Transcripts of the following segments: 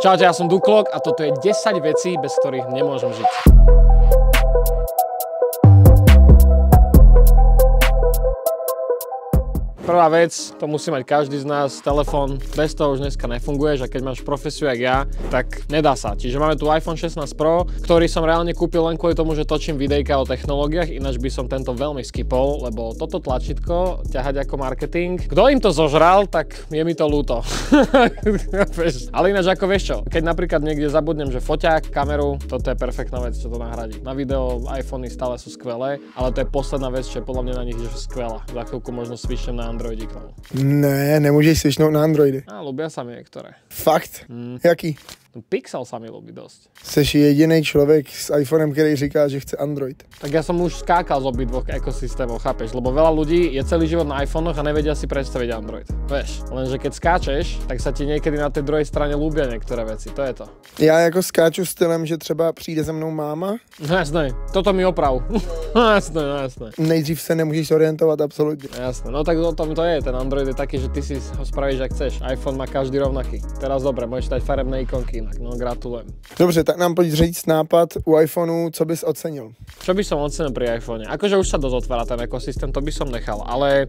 Čaute, ja som Duklok a toto je 10 vecí, bez ktorých nemôžem žiť. Prvá vec, to musí mať každý z nás, telefón, bez toho už dneska nefunguješ a keď máš profesiu jak ja, tak nedá sa. Čiže máme tu iPhone 16 Pro, ktorý som reálne kúpil len kvôli tomu, že točím videjka o technológiách, ináč by som tento veľmi skipol, lebo toto tlačítko ťahať ako marketing. Kto im to zožral, tak je mi to ľúto. Ale ináč ako vieš čo, keď napríklad niekde zabudnem, že foťák, kameru, toto je perfektná vec, čo to nahradí. Na video iPhony stále sú skvelé, ale to je posledná vec, čo je podľa mňa na nich skvelá. Za chvíľku možno switchnem na Androidi k tomu. Ne, nemůžeš switchnout na Androidy. Ľúbia sa mi niektoré. Fakt? Jaký? Pixel sa mi ľúbi dosť. Jsi jediný člověk s iPhonem, který říká, že chce Android. Tak ja som už skákal z obidvoch ekosystémov, chápeš? Lebo veľa ľudí je celý život na iPhonech a nevedia si predstaviť Android. Vieš, lenže keď skáčeš, tak sa ti niekedy na tej druhej strane ľúbia niektoré veci, to je to. Já jako skáču stylem, že třeba přijde za mnou máma. No jasné, toto mi oprav. Jasné, jasné. Nejdřív se nemůžeš orientovat absolutně. Jasné, no tak o tom to je, ten Android je taký, že ty si ho spravíš, jak chceš. iPhone má každý rovnaký. Teraz dobre, môžeš dať farebné ikonky inak, no gratulujem. Dobře, tak nám pojď říct nápad u iPhoneu, co bys ocenil. Čo by som ocenil pri iPhone? Akože už sa dosť otvára ten ekosystém, to by som nechal, ale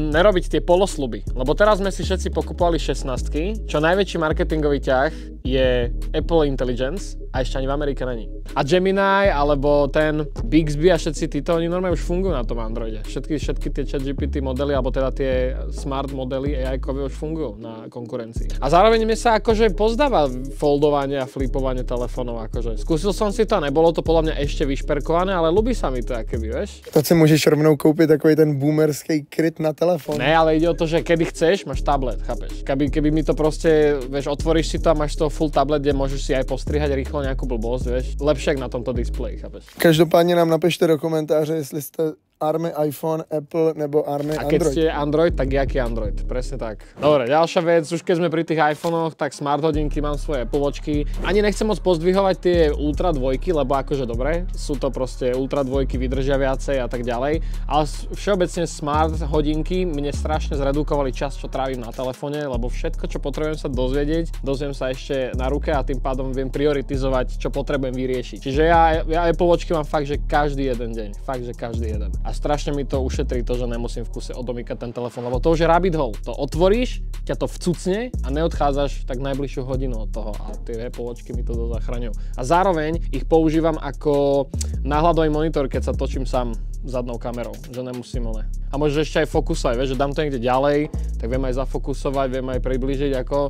nerobiť tie polosluby. Lebo teraz sme si všetci pokupovali 16, čo najväčší marketingový ťah je Apple Intelligence a ešte ani v Amerike není. A Gemini alebo ten Bixby a všetci títo, oni normálne už fungujú na tom Androide. Všetky tie ChatGPT modely, alebo teda tie smart modely AI-kové už fungujú na konkurencii. A zároveň mi sa akože pozdáva foldovanie a flipovanie telefónov, akože. Skúsil som si to, nebolo to podľa mňa ešte vyšperkované, ale ľúbi sa mi to, aké vieš. To si môžeš rovnou kúpiť takový ten boomerský kryt na telefón. Ne, ale ide o to, že kedy chceš, máš tablet, chápeš? Keby mi to proste, vieš, otvoríš si to a máš z toho full tablet, kde môžeš si aj postrihať rýchlo nejakú blbosť, vieš. Lepšie na tomto displeji, chápeš? Každopádně nám napište do komentáře, jestli jste army iPhone, Apple nebo army Android. A keď ste Android, tak jaký Android? Presne tak. Dobre, ďalšia vec, už keď sme pri tých iPhonech, tak smart hodinky, mám svoje Apple Watchky. Ani nechcem moc pozdvihovať tie Ultra 2, lebo akože dobre, sú to proste Ultra 2, vydržia viacej a tak ďalej. Ale všeobecne smart hodinky mne strašne zredukovali čas, čo trávim na telefóne, lebo všetko, čo potrebujem sa dozvedieť, dozviem sa ešte na ruke a tým pádom viem prioritizovať, čo potrebujem vyriešiť. Čiže ja Apple Watchky mám fakt, že každý jeden deň. Fakt, že každý jeden. A strašne mi to ušetrí to, že nemusím v kuse odomýkať ten telefón, lebo to už je rabbit hole. To otvoríš, ťa to vcucne a neodchádzaš tak najbližšiu hodinu od toho a tie Apple Watchky mi to zachraňujú. A zároveň ich používam ako náhľadový monitor, keď sa točím sám zadnou kamerou, že nemusím one. A môžeš ešte aj fokusovať, vieš, že dám to niekde ďalej, tak viem aj zafokusovať, viem aj priblížiť, ako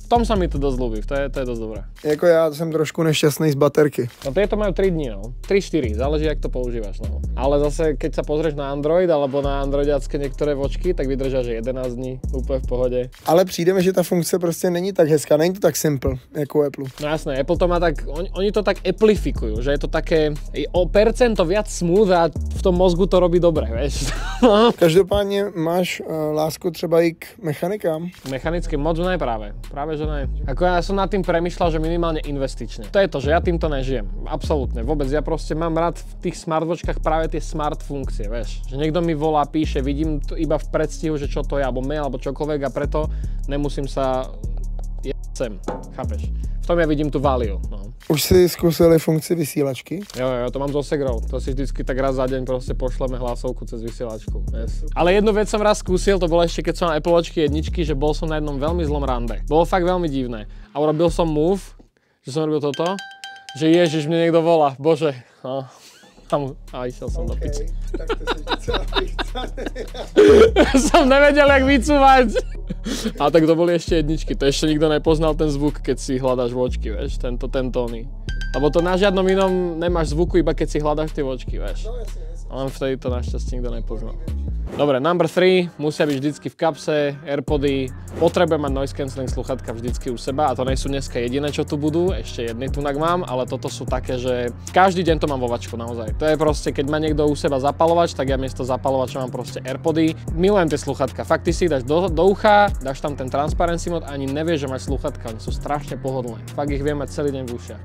v tom sa mi to dosť ľúbi, to je dosť dobré. Jako já jsem trošku nešťastný z baterky. No tieto majú 3 dní, no. 3-4, záleží, jak to používaš, no. Ale zase, keď sa pozrieš na Android alebo na androidiacké niektoré vočky, tak vydržia, že 11 dní, úplne v pohode. Ale přijde mi, že ta funkce prostě není tak hezká, není to tak simple, jako Apple. No jasné, Apple to má tak, oni to tak applifikujú, že je to také o percento viac smooth a v tom mozgu to robí dobre, vieš. Každopádně máš lásku třeba i k mechanikám? Mechanicky moc ne práve že ne. Ako ja som nad tým premýšľal, že minimálne investične. To je to, že ja týmto nežijem. Absolútne, vôbec. Ja proste mám rád v tých smartwatchkách práve tie smart funkcie, vieš. Že niekto mi volá, píše, vidím to iba v predstihu, že čo to je, alebo mail, alebo čokoľvek a preto nemusím sa sem, chápeš? V tom ja vidím tú value, no. Už si skúsili funkci vysílačky? Jo, to mám zo Segrou. To si vždycky tak raz za deň proste pošleme hlasovku cez vysielačku. Yes. Ale jednu vec som raz skúsil, to bolo ešte keď som na Apple Watchky jedničky, že bol som na jednom veľmi zlom rande. Bolo fakt veľmi divné. A urobil som move, že som robil toto, že ježiš, mne niekto volá, bože. No. A išiel som do piči. Tak to si celá Som nevedel, jak vycúvať. A tak to boli ešte jedničky, to ešte nikto nepoznal ten zvuk, keď si hľadáš vočky, vieš, ten tóny. Lebo to na žiadnom inom nemáš zvuku, iba keď si hľadáš tie vočky, vieš. Len vtedy to našťastie nikto nepoznal. Dobre, number 3, musia byť vždycky v kapse, Airpody, potrebujem mať noise cancelling sluchatka vždycky u seba a to nie sú dneska jediné, čo tu budú, ešte jedný tunak mám, ale toto sú také, že každý deň to mám vo vačku naozaj. To je proste, keď má niekto u seba zapalovač, tak ja miesto zapalovača mám proste Airpody. Milujem tie sluchatka, fakt ty si dáš do ucha, dáš tam ten transparency mod a ani nevieš, že máš sluchatka, oni sú strašne pohodlné. Fakt ich viem mať celý deň v ušiach.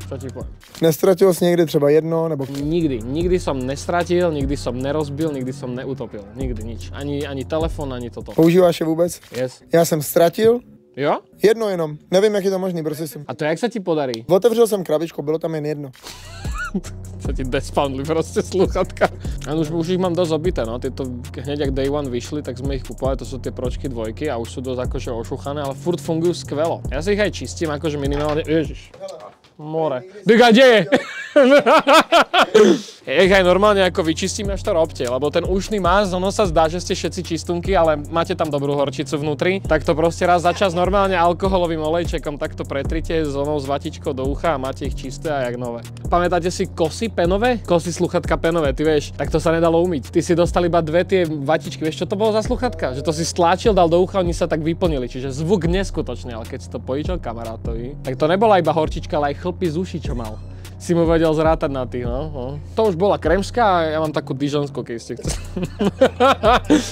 Čo ti poviem? Nestratil si niekdy třeba jedno, nebo... Nikdy som nestratil, nikdy som nerozbil, nikdy som neutopil. Nikdy nič. Ani telefon, ani toto. Používáš je vůbec? Yes. Já jsem ztratil Jo? Jedno jenom. Nevím, jak je to možný, prostě jsem. A to jak sa ti podarí? Otevřel jsem krabičku, bylo tam jen jedno. Sa ti despoundli proste slúchatka. A už ich mám dosť obité, no. Tieto hneď ak Day One vyšli, tak sme ich kupovali, to sú tie Pročky 2 a už sú dosť akože ošuchané, ale furt fungujú skvelo. Ja si ich aj čistím akože minimálne, ježiš. More. Dyga, kde je? Ja ich aj normálne ako vyčistím, až to robte, lebo ten ušný más, ono sa zdá, že ste všetci čistunky, ale máte tam dobrú horčicu vnútri, tak to proste raz za čas normálne alkoholovým olejčekom takto pretrite s onou s vatičkou do ucha a máte ich čisté a jak nové. Pamätáte si kosy penové? Kosy sluchatka penové, ty vieš, tak to sa nedalo umyť. Ty si dostal iba dve tie vatičky, vieš čo to bolo za sluchatka? Že to si stláčil, dal do ucha, oni sa tak vyplnili, čiže zvuk neskutočný, ale keď si to požičal kamarátovi, tak to nebola iba horčička, ale aj chlpy z uší, čo mal. Si mu vedel zrátať na tých, no. To už bola kremská a ja mám takú dižonskú, keď ste chceli.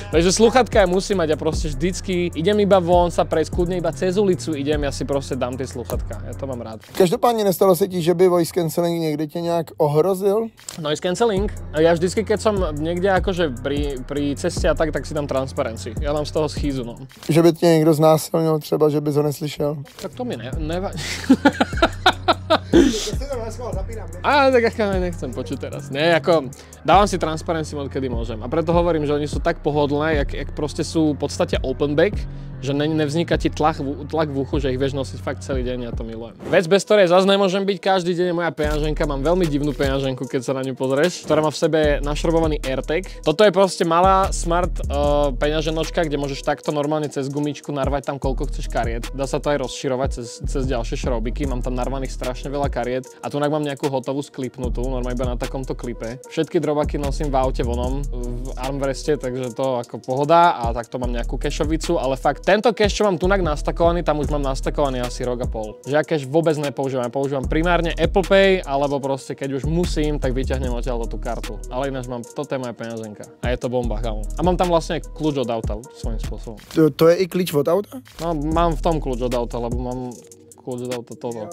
Takže sluchatka ja musím mať, ja proste vždycky idem iba von sa prejsť, kľudne iba cez ulicu idem, ja si proste dám tie sluchatka, ja to mám rád. Každopádně nestalo se ti, že by voice cancelling někdy tě nějak ohrozil? Noise cancelling? Ja vždycky, keď som niekde akože pri ceste a tak si dám transparency. Ja mám z toho schýzu, no. Že by tě někdo znásilnil třeba, že bys ho neslyšel? Tak to mi nevadí. A tak ako nechcem počuť teraz. Nie, ako dávam si transparency mod, kedy môžem. A preto hovorím, že oni sú tak pohodlné, jak proste sú v podstate open back, že nevzniká ti tlak v uchu, že ich vieš nosiť fakt celý deň, ja to milujem. Vec, bez ktorej zase nemôžem byť, každý deň je moja peňaženka, mám veľmi divnú peňaženku, keď sa na ňu pozrieš, ktorá má v sebe našrobovaný AirTag. Toto je proste malá smart peňaženočka, kde môžeš takto normálne cez gumičku narvať tam koľko chceš kariet. Dá sa to aj rozširovať cez ďalšie šrobiky, mám tam narvaných strašne veľa kariet a tu mám nejakú hotovú sklipnutú, normálne iba na takomto klipe. Všetky drobaky nosím v aute vonom, v armreste, takže to ako pohoda a takto mám nejakú kešovicu, ale fakt tento cache, čo mám tunak nastakovaný, tam už mám nastakovaný asi rok a pol. Že ja cache vôbec nepoužívam, ja používam primárne Apple Pay, alebo proste keď už musím, tak vyťahnem odtiaľ tú kartu. Ale ináč mám, toto je moja peňaženka. A je to bomba, kámo. A mám tam vlastne kľúč od auta svojím spôsobom. To je i klíč od auta? No, mám v tom kľúč od auta, lebo mám kľúč od auta toto.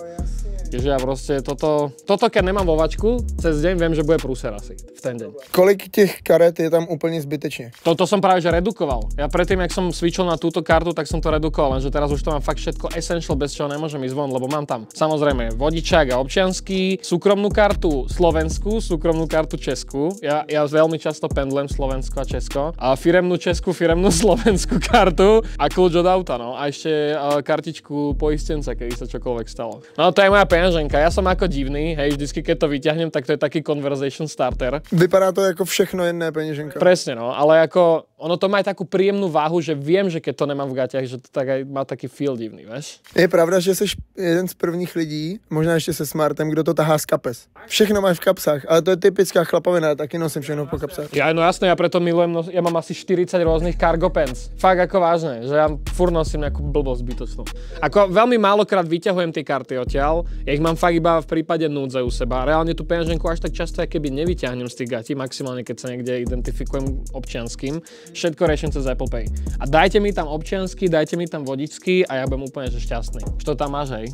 Takže ja proste toto keď nemám vo vačku, cez deň viem, že bude prúser asi v ten deň. Kolik těch karet je tam úplně zbytečně? Toto som práve že redukoval. Ja predtým, jak som switchol na túto kartu, tak som to redukoval, lenže teraz už to mám fakt všetko essential, bez čoho nemôžem ísť von, lebo mám tam samozrejme vodičák a občiansky, súkromnú kartu slovenskú, súkromnú kartu českú. Ja veľmi často pendlem Slovensko a Česko. A firemnú českú, firemnú slovenskú kartu a kľúč od auta, no. A ešte kartičku poistenca, kedy sa čokoľvek stalo. No to je moja peňaženka. Ja som ako divný, hej, vždycky keď to vyťahnem, tak to je taký conversation starter. Vypadá to jako všechno jedné peněženka. Presne, no, ale ako ono to má aj takú príjemnú váhu, že viem, že keď to nemám v gaťach, že to tak aj má taký feel divný, vieš? Je pravda, že jsi jeden z prvních lidí, možná ještě se Smartem, kdo to tahá z kapes. Všechno máš v kapsách, ale to je typická chlapavina, taky nosím všechno po kapsách. Ja, no jasné, ja preto milujem, ja mám asi 40 rôznych cargo pants. Fakt ako vážne, že ja furt nosím nejakú blbosť zbytočnú. Ako veľmi málokrát vyťahujem tie karty odtiaľ, ja ich mám fakt iba v prípade núdze u seba. Reálne tú peňaženku až tak často, keby nevyťahnem z tých gatí, maximálne keď sa niekde identifikujem občianským. Všetko riešim cez Apple Pay. A dajte mi tam občiansky, dajte mi tam vodičský a ja budem úplne že šťastný. Už to tam máš, hej?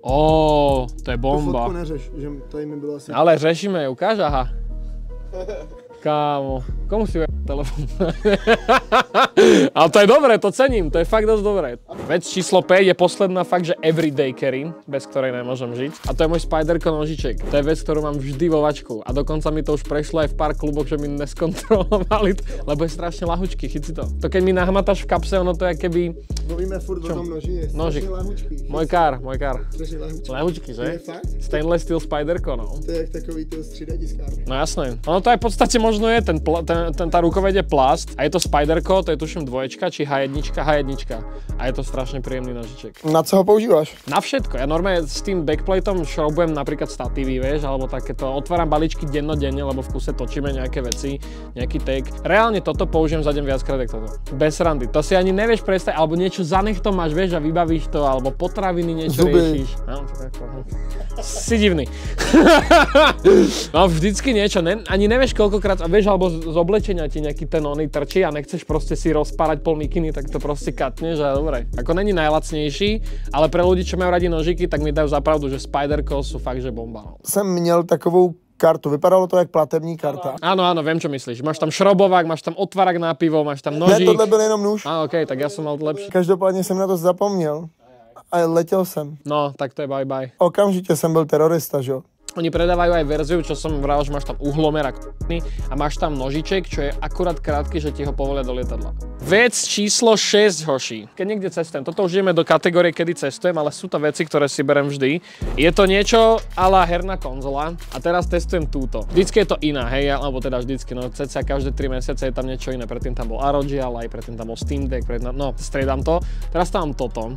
Ó, to je bomba. Tu fotku neřeš, že tady mi bylo asi... Ale řešíme, ukáž, aha. Kámo, komu si telefón? Ale to je dobré, to cením, to je fakt dosť dobré. Vec číslo 5 je posledná fakt, že everyday carry, bez ktorej nemôžem žiť. A to je môj Spyderco nožiček. To je vec, ktorú mám vždy vo vačku. A dokonca mi to už prešlo aj v pár kluboch, že mi neskontrolovali, lebo je strašne lahučky, chyť si to. To keď mi nahmatáš v kapse, ono to je keby... Mluvíme furt o tom noži, je nožik. lahučky. Môj kár. Strašne lahučky. Lahučky, že? Je fakt? Stainless steel Spyderco, no. To je jak takový to 3D diskárny. No jasné. Ono to aj v podstate možno je, tá rukoveď je plast a je to Spyderco, to je tuším dvoječka, či H1, a je to strašne príjemný nožiček. Na co ho používaš? Na všetko. Ja normálne s tým backplateom šroubujem napríklad statívy, vieš, alebo takéto, otváram balíčky dennodenne, lebo v kuse točíme nejaké veci, nejaký take. Reálne toto použijem za deň viackrát ako toto. Bez randy. To si ani nevieš predstaviť, alebo niečo za nechtom máš, vieš, a vybavíš to, alebo potraviny niečo riešiš. No, si divný. No vždycky niečo, ani nevieš koľkokrát, a vieš, alebo z oblečenia ti nejaký ten oný trčí a nechceš proste si rozpárať pol mikiny, tak to proste katneš a dobre. Ako není najlacnejší, ale pre ľudí, čo majú radi nožiky, tak mi dajú za pravdu, že Spyderco sú fakt, že bomba. Jsem měl takovou kartu. Vypadalo to jak platební karta. Áno, viem, čo myslíš. Máš tam šrobovák, máš tam otvarak na pivo, máš tam nožík. Ne, tohle byl jenom nůž. Okej, tak ja som mal lepší. Každopádně jsem na to zapomněl a letěl jsem. No, tak to je bye. Okamžitě jsem byl terorista, že jo? Oni predávajú aj verziu, čo som vral, že máš tam uhlomer a máš tam nožiček, čo je akurát krátky, že ti ho povolia do lietadla. Vec číslo 6, hoši. Keď niekde cestujem, toto už ideme do kategórie, kedy cestujem, ale sú to veci, ktoré si berem vždy. Je to niečo a la herná konzola a teraz testujem túto. Vždycky je to iná, hej, alebo teda vždycky, no cca každé 3 mesiace je tam niečo iné. Predtým tam bol ROG, ale aj predtým tam bol Steam Deck, no striedam to. Teraz tam mám toto.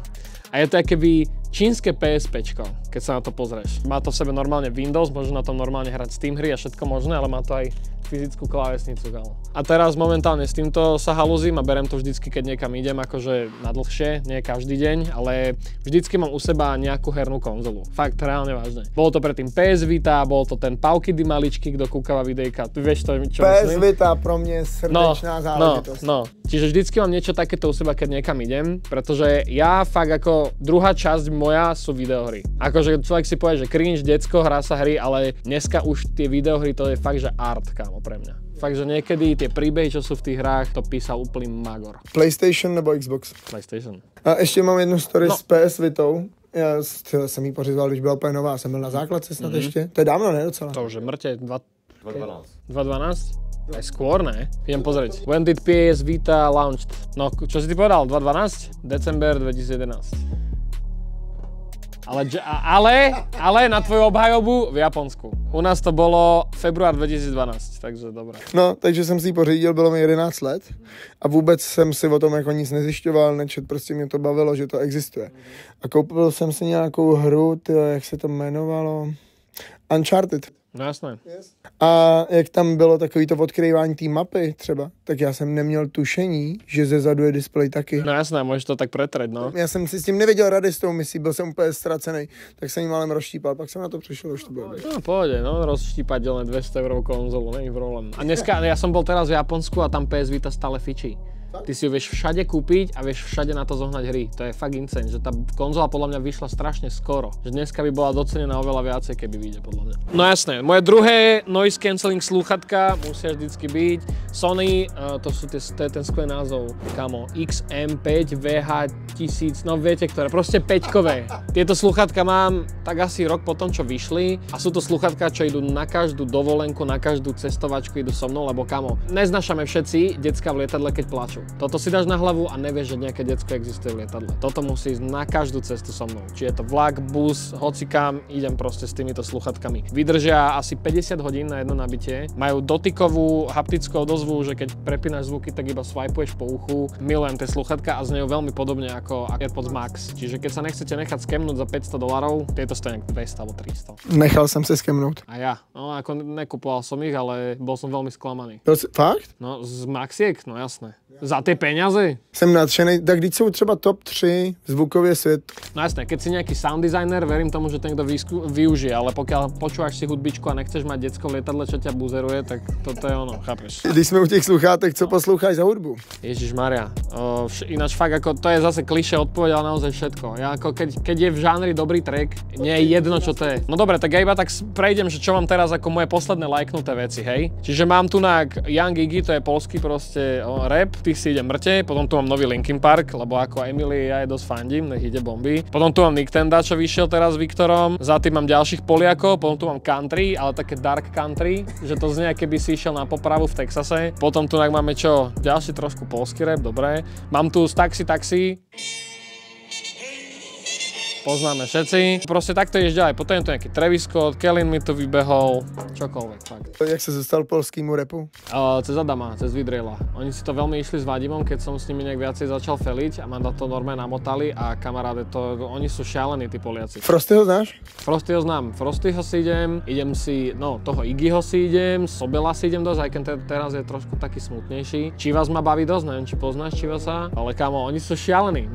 A je to akéby čínske PSPčko, keď sa na to pozrieš. Má to v sebe normálne Windows, môžeš na tom normálne hrať Steam hry a všetko možné, ale má to aj fyzickú klávesnicu, kámo. A teraz momentálne s týmto sa halúzim a berem to vždycky, keď niekam idem, akože na dlhšie, nie každý deň, ale vždycky mám u seba nejakú hernú konzolu. Fakt, reálne vážne. Bolo to predtým PS Vita, bol to ten Paukidy maličký, kto kúkava videjka. Ty vieš to, čo myslím? PS Vita pro mňa srdečná záležitosť. No. Čiže vždycky mám niečo takéto u seba, keď niekam idem, pretože ja fakt ako druhá časť moja sú videohry. Akože človek si povie, že cringe, decko, hrá sa hry, ale dneska už tie videohry to je fakt, že art, kámo, pre mňa. Fakt, že niekedy tie príbehy, čo sú v tých hrách, to písal úplný magor. PlayStation nebo Xbox? PlayStation. A ještě mám jednu story s PS Vitou. Já jsem jí pořizoval, když byla úplně nová, jsem byl na základce snad ještě. To je dávno, ne docela? To už je mŕte, 2012. 2012? Aj skôr, ne? Idem pozrieť. When did PS Vita launched? No, čo si ty povedal? 2012? December 2011. Ale na tvoju obhajobu v Japonsku. U nás to bolo február 2012, takže dobré. No, takže jsem si ji pořídil, bylo mi 11 let a vůbec jsem si o tom jako nic nezjišťoval, nečet, prostě mě to bavilo, že to existuje. A koupil jsem si nějakou hru, tyjo, jak se to jmenovalo? Uncharted. No jasné. A jak tam bylo takový to odkrývání té mapy třeba, tak já jsem neměl tušení, že ze zadu je displej taky. No jasné, můžeš to tak pretreť, no. Já jsem si s tím nevěděl rady s tou misí, byl jsem úplně ztracený, tak jsem jí málem rozštípal, pak jsem na to přišel, už to bylo. No pohode, no, rozštípať len 200 € konzolu, není problém. A dneska, ja som bol teraz v Japonsku a tam PS Vita stále fičí. Ty si ju vieš všade kúpiť a vieš všade na to zohnať hry. To je fakt insane, že tá konzola podľa mňa vyšla strašne skoro. Že dneska by bola docenená oveľa viacej, keby vyjde podľa mňa. No jasné, moje druhé noise cancelling slúchatka musia vždycky byť Sony, to je ten skvelý názov, kamo, XM5 VH1000, no viete ktoré, proste 5-kové. Tieto slúchatka mám tak asi rok po tom, čo vyšli a sú to slúchatka, čo idú na každú dovolenku, na každú cestovačku, idú so mnou, lebo kamo, neznášame všetci decka v lietadle, keď plačú. Toto si dáš na hlavu a nevieš, že nejaké decko existuje v lietadle. Toto musí ísť na každú cestu so mnou. Či je to vlak, bus, hocikam, idem proste s týmito sluchatkami. Vydržia asi 50 hodín na jedno nabitie. Majú dotykovú, haptickú odozvu, že keď prepínaš zvuky, tak iba swipuješ po uchu. Milujem tie sluchatka a znejú veľmi podobne ako AirPods Max. Čiže keď sa nechcete nechať skemnúť za $500, tieto stojí 200 alebo 300. Nechal som sa skemnúť. A ja. No ako nekupoval som ich, ale bol som veľmi sklamaný. Fakt? No z Maxiek, no jasné. Za tie peniaze? Jsem nadšený, tak když jsou třeba top 3 zvukově svět. No jasné, keď si nejaký sound designer, verím tomu, že ten, kto využije, ale pokiaľ počúvaš si hudbičku a nechceš mať decko v lietadle, čo ťa buzeruje, tak toto je ono, chápeš? Když jsme u těch sluchátek, co posloucháš za hudbu? Ježišmaria, ináč fakt ako, to je zase klišé odpoveď, ale naozaj všetko. Ja ako keď je v žánri dobrý track, nie je jedno, čo to je. No dobre, tak ja iba tak prejdem, že čo mám teraz ako moje posledné lajknuté veci, hej? Čiže mám tu na Young Iggy, to je polský proste rap, tých si ide mŕte, potom tu mám nový Linkin Park, lebo ako Emily ja je dosť fandím, nech ide bomby. Potom tu mám Nick Tenda, čo vyšiel teraz s Viktorom, za tým mám ďalších Poliakov, potom tu mám country, ale také dark country, že to znie, keby si išiel na popravu v Texase. Potom tu máme čo? Ďalší trošku polský rap, dobré. Mám tu z Taxi. Poznáme všetci. Proste takto ideš ďalej. Potom je tu nejaký Travis Scott, Kellen mi tu vybehol, čokoľvek, fakt. Jak sa zostal polskýmu rapu? Cez Adama, cez Vidrela. Oni si to veľmi išli s Vadivom, keď som s nimi nejak viacej začal feliť a ma to normálne namotali a kamaráde oni sú šialení, tí Poliaci. Frostyho znáš? Frostyho znám. Frostyho si idem si, no toho Iggyho si idem, Sobela si idem dosť, aj keď teraz je trošku taký smutnejší. Chivas ma baví dosť, neviem, či poznáš Chivasa, ale kámo, oni sú šialení.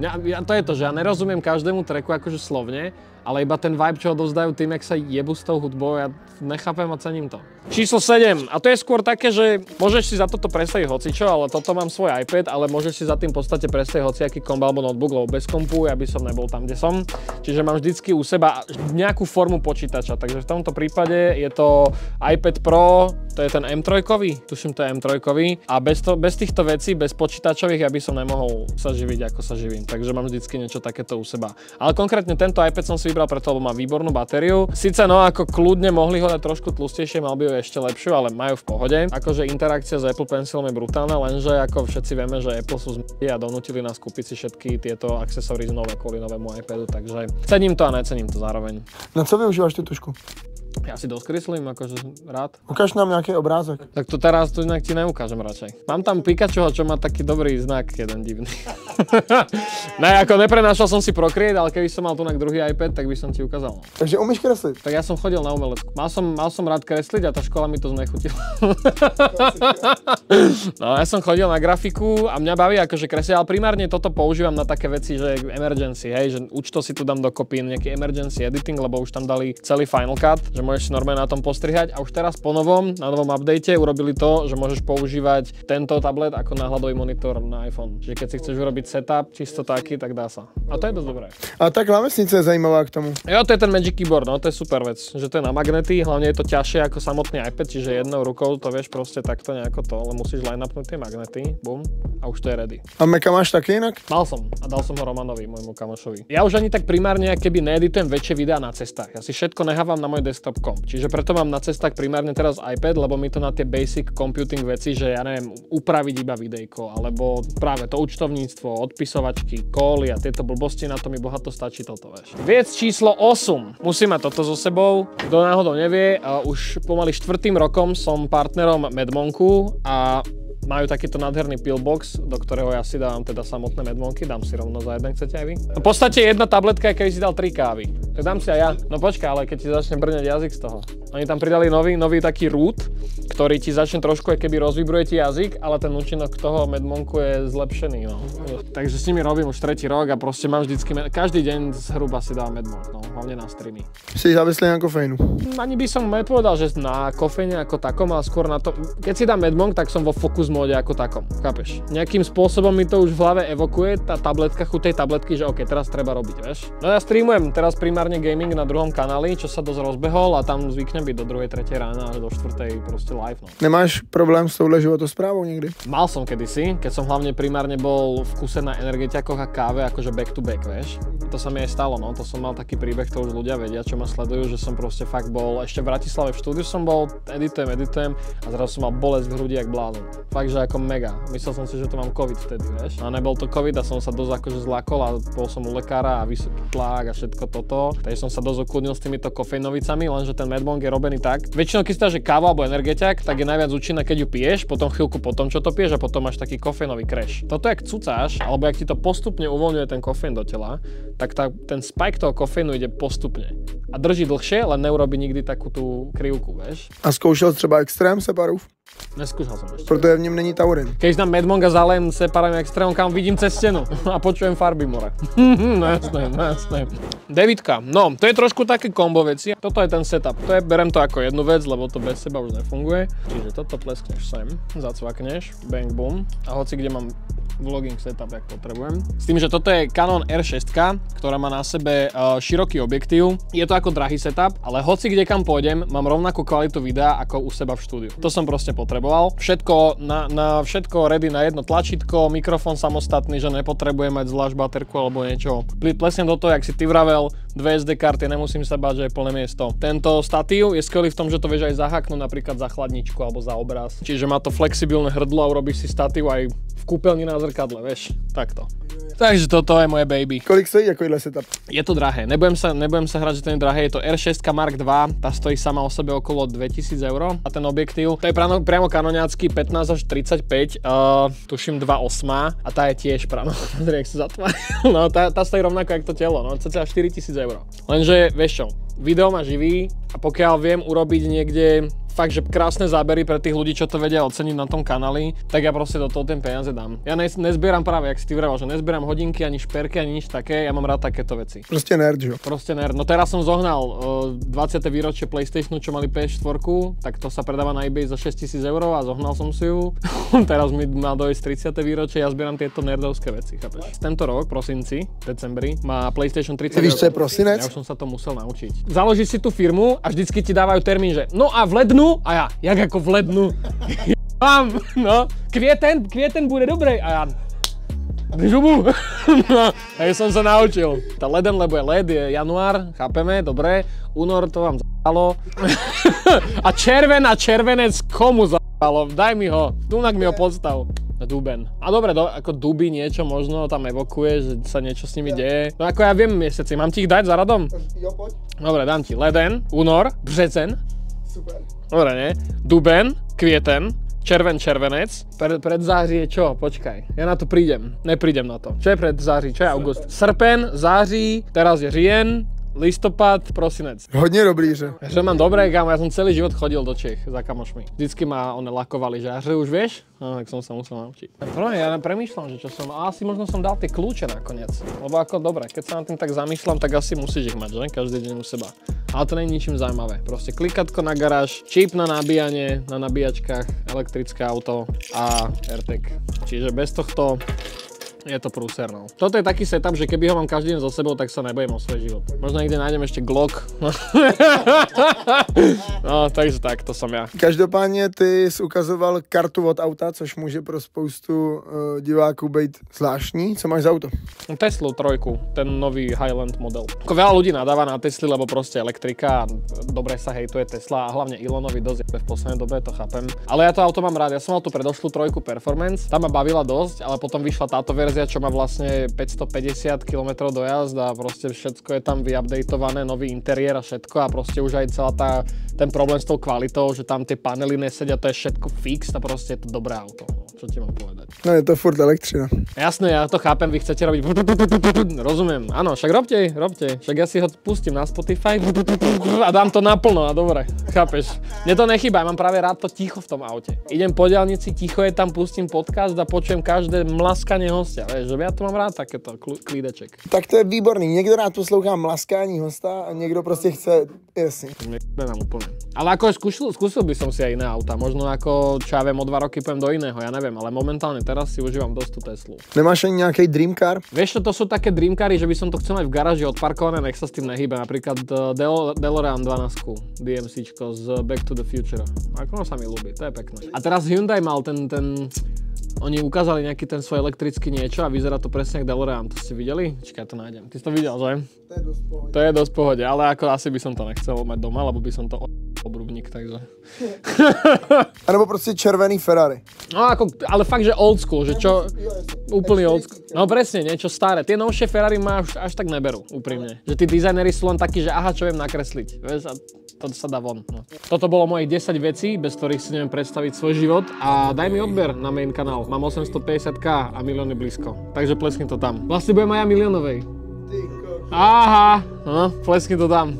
To je to, že ja nerozumiem každému tracku akože slovne, ale iba ten vibe, čo odovzdajú tým, jak sa jebú s tou hudbou, ja nechápem a cením to. Číslo 7, a to je skôr také, že môžeš si za toto predstaviť hocičo, ale toto mám svoj iPad, ale môžeš si za tým v podstate predstaviť hociaký komp alebo notebook, lebo bez kompu ja by som nebol tam, kde som. Čiže mám vždycky u seba nejakú formu počítača, takže v tomto prípade je to iPad Pro, to je ten M3, tuším to je M3, a bez týchto vecí, bez počítačových, ja by som nemohol sa živiť, ako sa živím, takže mám vždycky niečo takéto u seba. Ale konkrétne tento iPad som si vybral preto, lebo má výbornú batériu. Sice no, ako kľudne mohli ho dať trošku tlustejšie, mal by ho ešte lepšiu, ale majú v pohode. Akože interakcia s Apple Pencilom je brutálna, lenže ako všetci vieme, že Apple sú zm***i a donútili nás kúpiť si všetky tieto accessories nové kvôli novému iPadu, takže cením to a necením to zároveň. Na co využívaš tú tušku? Ja si dosť kreslím, akože rád. Ukáž nám nejaký obrázok. Tak to teraz to inak ti neukážem radšej. Mám tam Pikachuho, čo má taký dobrý znak, jeden divný. Ne, ako neprenášal som si Procreate, ale keby som mal tu druhý iPad, tak by som ti ukázal. Takže umíš kresliť? Tak ja som chodil na umeleckú. Mal som rád kresliť a tá škola mi to znechutila. No, ja som chodil na grafiku a mňa baví akože kresliť, ale primárne toto používam na také veci, že emergency, hej, že účto si tu dám dokopy nejaký emergency editing, lebo už tam dali celý Final Cut, že môžeš si normálne na tom postrihať a už teraz po novom, na novom update urobili to, že môžeš používať tento tablet ako náhľadový monitor na iPhone. Čiže keď si chceš urobiť setup čisto taký, tak dá sa. A to je dosť dobré. A tá klávesnica je zajímavá k tomu. Jo, to je ten Magic Keyboard, no to je super vec, že to je na magnety, hlavne je to ťažšie ako samotný iPad, čiže jednou rukou to vieš proste takto nejako to, ale musíš line-upnúť tie magnety, bum, a už to je ready. A Maca máš taký inak? Mal som a dal som ho Romanovi, môjmu kamošovi. Ja už ani tak primárne, keby needitujem väčšie videá na cestách. Ja si všetko nechávam na môj desktop komp. Čiže preto mám na cestách primárne teraz iPad, lebo mi to na tie basic computing veci, že ja neviem, upraviť iba videjko, alebo práve to účtovníctvo, odpisovačky, cally a tieto blbosti, na to mi bohato stačí toto, vieš. Vec číslo 8. Musím mať toto so sebou. Kto náhodou nevie, už pomaly 4. rokom som partnerom Medmonku a majú takýto nádherný pillbox, do ktorého ja si dávam teda samotné medmonky, dám si rovno za jeden, chcete aj vy? V podstate jedna tabletka, keby si dal 3 kávy. Tak dám si aj ja. No počkaj, ale keď ti začne brňať jazyk z toho. Oni tam pridali nový taký root, ktorý ti začne trošku, keby rozvibruje ti jazyk, ale ten účinok toho medmonku je zlepšený, no. Takže s nimi robím už 3. rok a proste mám vždycky, každý deň zhruba si dávam medmonk, no, hlavne na streamy. Si závislý na kofeínu? Ani by som nepovedal, že na kofeíne ako takom, ale skôr na to, keď si dám medmonk, tak som vo focus móde ako takom, chápeš? Nejakým spôsobom mi to už v hlave evokuje tá tabletka, chuť tej tabletky, že OK, teraz treba robiť, vieš? No ja streamujem teraz primárne gaming na druhom kanáli, čo sa dosť rozbehol a tam zvyknem byť do 2. 3. rána až do 4. proste live, no. Nemáš problém s touhle životosprávou niekdy? Mal som kedysi, keď som hlavne primárne bol v kuse na energetiakoch a káve, akože back to back, vieš? To sa mi aj stalo, no, to som mal taký príbeh, to už ľudia vedia, čo ma sledujú, že som proste fakt bol, ešte v Bratislave v štúdiu som bol, editujem a zrazu som mal bolesť v hrudi jak blázon. Fakt, že ako mega. Myslel som si, že to mám COVID vtedy, vieš? A nebol to COVID a som sa dosť akože zlakol a bol som u lekára a vysoký tlak a všetko toto. Takže som sa dosť ukludnil s týmito kofeinovicami, lenže ten medmonk je robený tak. Väčšinou keď si dáš káva alebo energetiak, tak je najviac účinná, keď ju piješ, potom chvíľku potom, čo to piješ a potom máš taký kofeinový crash. Toto jak cucáš, alebo jak ti to postupne uvoľňuje ten kofeín do tela, tak ten spike toho kofeínu ide postupne. A drží dlhšie, len neurobi nikdy takú tú krivku, vieš? A zkoušel třeba extrém separův? Neskúšal som ešte. Protože v něm není taurin. Keď dám medmonk a zalém separám extrémom, kam vidím cez stenu a počujem farby more. No jasné. Devitka, no to je trošku také kombo veci. Toto je ten setup. Berem to ako jednu vec, lebo to bez seba už nefunguje. Čiže toto pleskneš sem, zacvakneš, bang boom a hoci kde mám vlogging setup, jak potrebujem. S tým, že toto je Canon R6, ktorá má na sebe široký objektív. Je to ako drahý setup, ale hoci kde kam pôjdem, mám rovnakú kvalitu videa ako u seba v štúdiu. To som proste potreboval. Všetko na všetko ready na jedno tlačítko, mikrofón samostatný, že nepotrebujem mať zvlášť baterku alebo niečo. Plesnem do toho, jak si ty vravel, 2 SD karty, nemusím sa báť, že je plné miesto. Tento statív je skvelý v tom, že to vieš aj zaháknuť napríklad za chladničku alebo za obraz. Čiže má to flexibilné hrdlo a urobíš si statív aj v kúpeľni na zrkadle, vieš, takto. Takže toto je moje baby. Kolik stojí takovýhle setup? Je to drahé, nebudem sa hrať, že to je drahé, je to R6 Mark II, tá stojí sama o sebe okolo 2000 € a ten objektív, to je priamo kanoniácky 15 až 35, tuším 2.8 a tá je tiež práve, jak sa zatváril, no tá stojí rovnako jak to telo, no cca 4000 €. Lenže vieš čo, video ma živí a pokiaľ viem urobiť niekde fakt, že krásne zábery pre tých ľudí, čo to vedia oceniť na tom kanáli, tak ja proste do toho ten peniaze dám. Ja nezbieram práve, jak si ty vravel, že nezbieram hodinky, ani šperky, ani nič také, ja mám rád takéto veci. Proste nerd, jo. Proste nerd. No teraz som zohnal 20. výročie PlayStationu, čo mali PS4, tak to sa predáva na eBay za 6 000 eur a zohnal som si ju. Teraz mi má dojsť 30. výročie, ja zbieram tieto nerdovské veci, chápeš? Tento rok, prosinci, decembri, má PlayStation 30. Víš, čo je prosinec? Ja už som sa to musel naučiť. Založíš si tú firmu a vždycky ti dávajú termín, že no a v lednu, a ja, jak ako v lednu? Mám, no, kvieten bude dobrý, a ja, žubu. No, tak som sa naučil. Tá leden, lebo je led, je január, chápeme, dobre, únor to vám z***alo. A červenec komu z***alo, daj mi ho, tunak mi ho podstav. Duben. A dobre, ako duby niečo možno tam evokuje, že sa niečo s nimi deje. No ako ja viem mesiaci, mám ti ich dať za radom? Jo, poď. Dobre, dám ti leden, únor, březen. Super. Dobre, nie? Duben, kvieten, červenec. Pred září je čo? Počkaj, ja na to prídem. Neprídem na to. Čo je pred září? Čo je august? Srpen, září, teraz je rien, listopad, prosinec. Hodně dobrý, že? Že mám dobré, kámo, ja som celý život chodil do Čech za kamošmi. Vždycky ma one lakovali, že už vieš? No, tak som sa musel naučiť. Ja premýšľam, že čo som, asi možno som dal tie kľúče nakoniec. Lebo ako dobre, keď sa nad tým tak zamýšľam, tak asi musíš ich mať, že? Každý deň u seba. Ale to nie je ničím zaujímavé. Proste klikatko na garáž, čip na nabíjanie, na nabíjačkách, elektrické auto a AirTag. Čiže bez tohto je to prúser, no. Toto je taký setup, že keby ho mám každý deň so sebou, tak sa nebojím o svoj život. Možno niekde nájdem ešte Glock. No, takže tak, to som ja. Každopádně ty jsi ukazoval kartu od auta, což může pro spoustu diváků být zvláštní. Co máš za auto? Teslu 3, ten nový Highland model. Ako veľa ľudí nadáva na Tesly, lebo proste elektrika, dobre sa hejtuje Tesla a hlavne Elonovi dosť v poslednej dobe, to chápem. Ale ja to auto mám rád, ja som mal tú predošlú 3 Performance, tá ma bavila dosť, ale potom vyšla táto verzia, čo má vlastne 550 km dojazd a proste všetko je tam vyupdateované, nový interiér a všetko a proste už aj celá ten problém s tou kvalitou, že tam tie panely nesedia, to je všetko fix a proste je to dobré auto. Čo ti mám povedať? No je to furt elektřina. Jasné, ja to chápem, vy chcete robiť rozumiem. Áno, však robte. Však ja si ho pustím na Spotify a dám to naplno a dobre. Chápeš? Mne to nechýba, ja mám práve rád to ticho v tom aute. Idem po diaľnici, ticho je tam, pustím podcast a počujem každé mlaskanie hostia. Vieš, že ja to mám rád takéto klídeček. Tak to je výborný. Někdo rád poslouchá mlaskání hosta a někdo prostě chce, jasný. Neviem úplne. Ale ako skúsil by som si aj iné auta. Možno ako, čo ja viem, o 2 roky pôjdem do iného, ja neviem, ale momentálne teraz si užívam dosť tú Teslu. Nemáš ani nejaký dream car? Vieš čo, to sú také dream cary, že by som to chcel mať v garáži odparkované, nech sa s tým nehýbe. Napríklad DeLorean 12, DMCčko z Back to the Future. Ako sa mi ľúbi, to je pekné. A teraz Hyundai mal oni ukázali nejaký ten svoj elektrický niečo a vyzerá to presne ako DeLorean. To ste videli? Čakaj, ja to nájdem. Ty si to videl, že? To je dosť pohode. To je dosť pohode, ale ako asi by som to nechcel mať doma, lebo by som to obrubník, takže. A nebo prostě červený Ferrari. No ako, ale fakt, že old school, že čo, úplný old school. No presne, niečo staré. Tie novšie Ferrari ma až tak neberú, úprimne. Že tí dizajneri sú len takí, že aha, čo viem nakresliť, vieš, a to sa dá von. No. Toto bolo mojich 10 vecí, bez ktorých si neviem predstaviť svoj život a daj mi odber na main kanál. Mám 850k a milióny blízko, takže pleskni to tam. Vlastne budem aj ja miliónovej. Aha, no, pleskni to tam.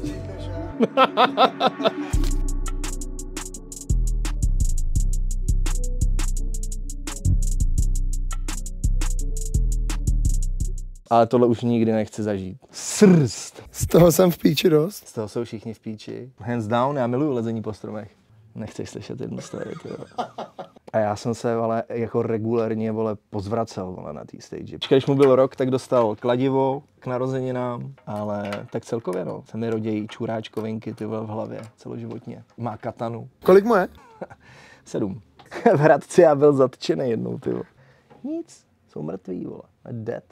Ale tohle už nikdy nechci zažít. Srst. Z toho jsem v píči dost. Z toho jsou všichni v píči. Hands down, já miluju lezení po stromech. Nechceš slyšet jednu story, tyjo. A já jsem se, vole, jako regulérně, vole, pozvracel, vole, na té stage. Když mu byl rok, tak dostal kladivo k narozeninám, ale tak celkově, no, se mi rodějí čuráčkovinky, ty vole, v hlavě, celoživotně. Má katanu. Kolik mu je? 7. V Hradci já byl zatčený jednou, ty vole. Nic, jsou mrtví, vole, dead.